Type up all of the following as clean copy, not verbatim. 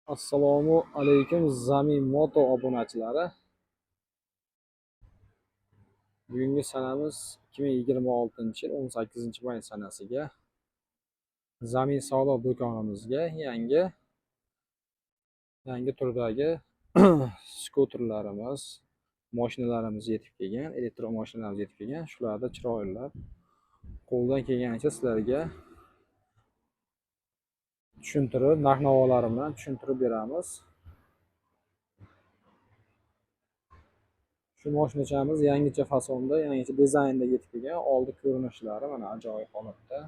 Assalomu alaykum Zamin Moto obunachilari. Bugungi sanamiz 2026-yil 18-may sanasiga Zamin savdo do'konimizga yangi turdagi skuterlarimiz, mashinalarimiz yetib kelgan, elektron mashinalarimiz yetib kelgan. Shularda chiroyli qo'ldan kelganicha sizlarga tushuntirib, narx-navolar bilan tushuntirib beramiz. Shu mashinachamiz yangicha fasonda, yangicha dizaynda yetib kelgan. Oldi ko'rinishlari mana ajoyib holatda.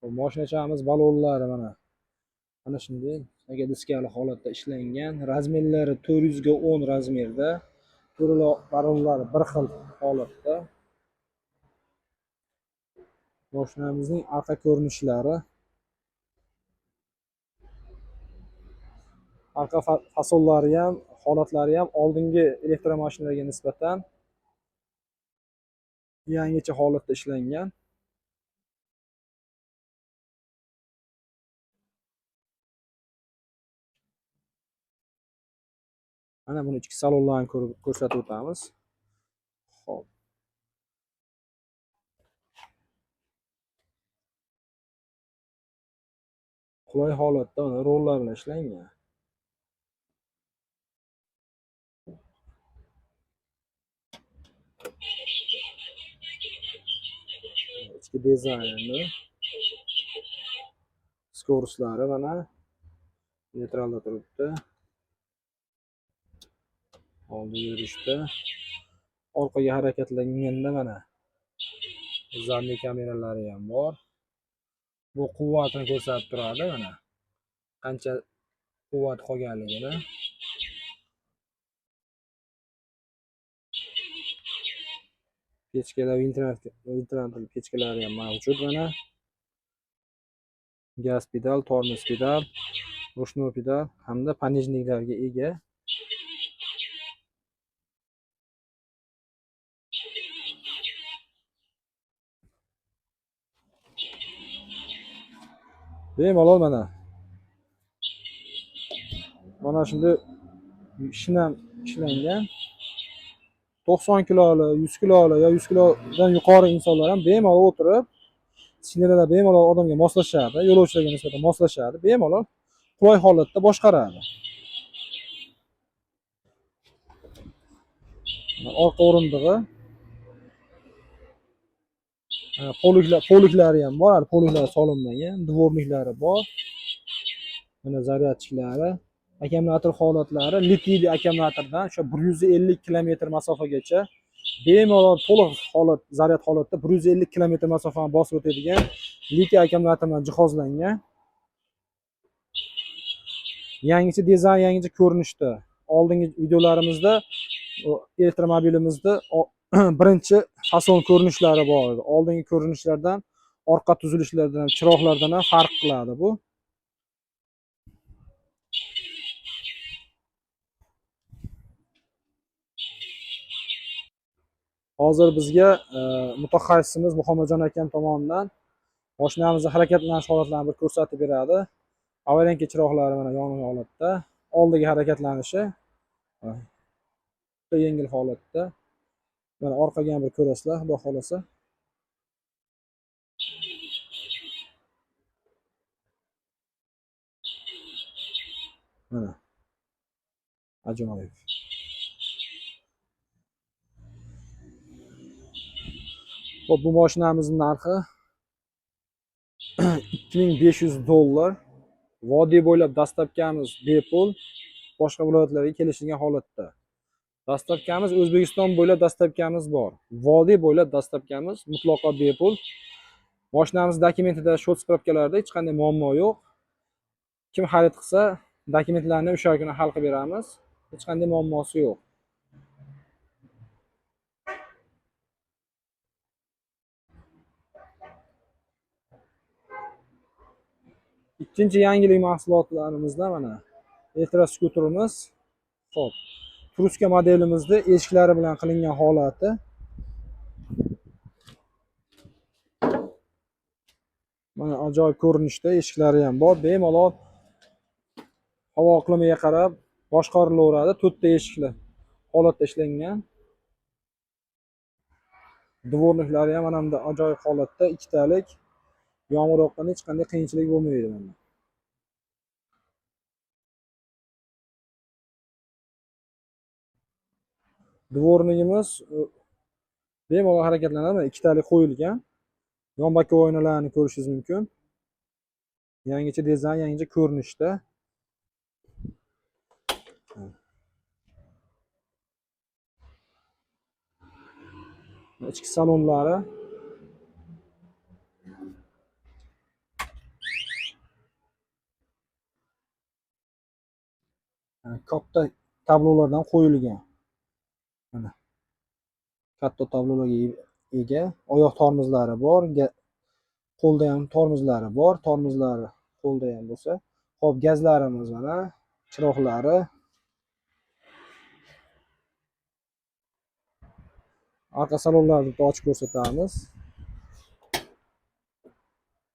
Bu mashinachamiz balonlari mana shunday diskali holatda ishlangan. Razmerlari 400 ga 10 razmerda. Balonlari bir xil holatda. Mashinamizning orqa ko'rinishlari, orqa fasonlari ham, holatlari ham oldingi elektromashinalarga nisbatan yangicha holatda ishlangan. Mana buni ichki salonlarini ko'rsatib o'tamiz. Xo'p. Qulay holatda mana rollar bilan ishlangan. Ichki dizayni, skoruslari mana neytralda turibdi. Oldi yurishda, orqaga harakatlanganda mana zadniy kameralari ham bor. Bu quvvatini ko'rsatib turadi mana. Qancha quvvat qolganligini. Pechkalar, ventilyator pechkalari ham mavjud mana. Gaz pedal, tormoz pedal, ruchnoy pedal hamda понижникlarga ega. Bemalol mana shunday shinam ishlangan. 90 kiloli, 100 kiloli yo 100 kilodan yuqori insonlar ham bemalol o'tirib, sinalar bemalol odamga moslashadi, yo'lovchilarga nisbatan moslashadi, bemalol qulay holatda boshqaradi. Orqa o'rindig'i, poliklari ham bor, poliklar solinmagan, dvorniklari bor. Mana zaryadchiklari, akkumulyator holatlari litiyli akkumulyatordan o'sha 150 kilometr masofagacha bemalol to'liq holat, zaryad holatda 150 kilometr masofani bosib o'tadigan litiy akkumulyator bilan jihozlangan. Yangicha dizayn, yangicha ko'rinishda. Oldingi videolarimizda elektromobilimizda birinchi fason ko'rinishlari bor edi. Oldingi ko'rinishlardan, orqa tuzilishlardan, chiroqlardan ham farq qiladi bu. Hozir bizga mutaxassisimiz Muhammadjon akam tomonidan mashinamizning harakatlanish holatlarini bir ko'rsatib beradi. Avalanka chiroqlari mana yongan holatda, oldagi harakatlanishi yengil holatda. Mana orqaga ham bir ko'rasizlar, xudo xolasa. Mana ajoyib. Xo'p, bu mashinamizning narxi $2500. Vodiy bo'ylab dastavkamiz bepul. Boshqa viloyatlarga kelishgan holatda. Dastavkamiz O'zbekiston bo'ylab dastavkamiz bor. Vodiy bo'ylab dastavkamiz mutlaqo bepul. Mashinamiz dokumentida, shot spravkalarida hech qanday muammo yo'q. Kim xarid qilsa, dokumentlarni o'sha kuni hal qilib beramiz. Hech qanday muammosi yo'q. Ikkinchi yangilik mahsulotlarimizda mana elektroskuterimiz. Xo'p, Truska modelimizda eshiklari bilan qilingan holati. Mana ajoyib ko'rinishda eshiklari ham bor. Bemalol havo iqlimiga qarab boshqarilaveradi. 4 ta eshikli holatda ishlangan. Dvorniklari ham mana bunda ajoyib holatda, ikkitalik. Yomg'ir oqqanda hech qanday qiyinchilik bo'lmaydi mana. Dvornigimiz bemalol harakatlanadi. Ikkitalik qo'yilgan. Yonbakka oynalarni ko'rishingiz mumkin. Yangicha dizayn, yangicha ko'rinishda. Ichki salonlari katta tablolardan qo'yilgan. Mana katta tablolarga ega, oyoq tormozlari bor, qo'lda ham tormozlari bor, tormozlari qo'lda ham bo'lsa. Xo'p, gazlarimiz mana, chiroqlari. Arqa salonlarni ochib ko'rsatamiz.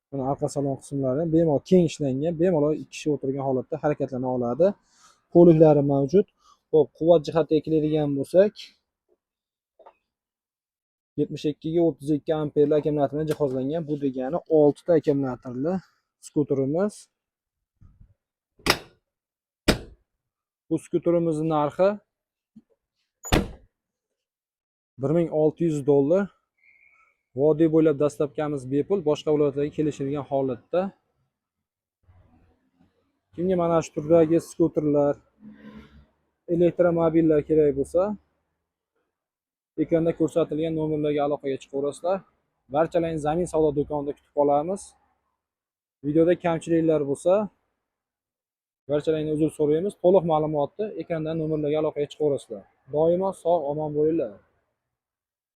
Mana arqa salon qismlari bemalol keng ishlangan, bemalol 2 kishi o'tirgan holatda harakatlana oladi. Qo'liklari mavjud. Xo'p, quvvat jihatiga keladigan bo'lsak, 72 ga 32 amperli akkumulyator bilan jihozlangan. Bu degani 6 ta akkumulyatorli skuterimiz. Bu skuterimizning narxi $1600. Vodiy bo'ylab dastlabkamiz bepul, boshqa viloyatlarga kelishilgan holatda. Kimga mana shu turdagi skuterlar, elektromobillar kerak bo'lsa, ekranda ko'rsatilgan nomerlarga aloqaga chiqaverasizlar. Barchalaringizni Zamin savdo do'konida kutib qolamiz. Videoda kamchiliklar bo'lsa, barchalaringdan uzr so'raymiz. To'liq ma'lumotni ekrandan nomerlarga aloqaga chiqaverasizlar. Doimo sog', omon bo'linglar.